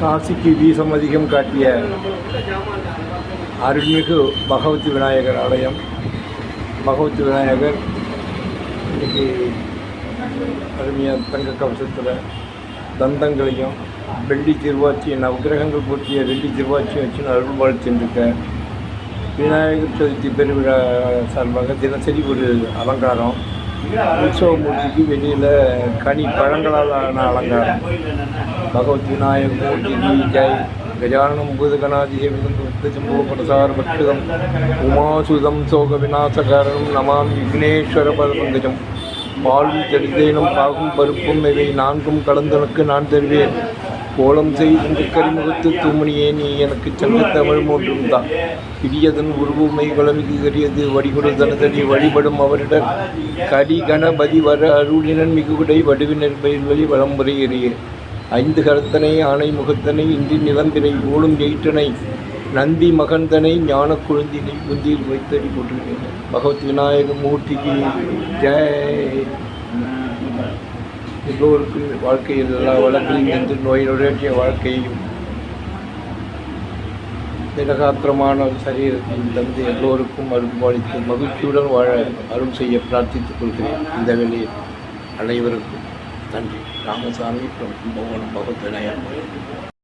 காசிக்கு வீசம் அதிகம் காட்டிய அருள்மிகு பகவதி விநாயகர் ஆலயம். பகவதி விநாயகர் இன்றைக்கி அருமையாக தங்க கவசத்தில் தந்தங்களையும் வெள்ளி திருவாச்சி நவகிரகங்கள் பூர்த்திய வெள்ளி திருவாச்சியும் வச்சு அருள்வாழ் சென்றிருக்க விநாயகர் சதுர்த்தி பெருவிழா சார்பாக தினசரி ஒரு அலங்காரம். உற்சவமூர்த்திக்கு வெளியில் கனி பழங்களாலான அலங்காரம். பகவத் விநாயகர் மூர்த்தி ஜெய் கஜானனம் பூதகணாதிசேவிதம் பக்ஷதம் உமாசுதம் சோக விநாசகாரணம் நமாம் விக்னேஸ்வர பதபங்கஜம். பாலும் ஜடிதேனும் பாகும் பருப்பும் இவை நான்கும் கலந்தனுக்கு நான் தருவேன். கோலம் செய்து கரிமுகத்து தூமணியே நீ எனக்கு சங்கத்தமிழ் மூன்றும் தான். பிரியதன் உருவுமை குலமிகு கரியது வடிகுடை தனதடி வழிபடும் அவரிடர் கடி கணபதி வர அருளினன் மிகுகுடை வடுவினர் பயிர்வழி வளமுறை எறிய. ஐந்து கரத்தனை ஆணை முகத்தனை இன்றி நிலம்பினை ஓடும் எயிற்றனை நந்தி மகந்தனை ஞான குழுந்தினை குந்தியில் வைத்தடி போட்டிருக்கேன். பகவத் விநாயக மூர்த்திக்கு ஜெய். எல்லோருக்கு வாழ்க்கையில் எல்லா வளங்களையும் எந்த நோயினுடைய வாழ்க்கையையும் திடகாத்திரமான சரீரத்தையும் தந்து எல்லோருக்கும் அருள்பாலித்து மகிழ்ச்சியுடன் வாழ அருள் செய்ய பிரார்த்தித்துக் கொள்கிறேன். இந்த வேளையில் அனைவருக்கும் நன்றி. ராமசாமி பகவத் விநாயகர்.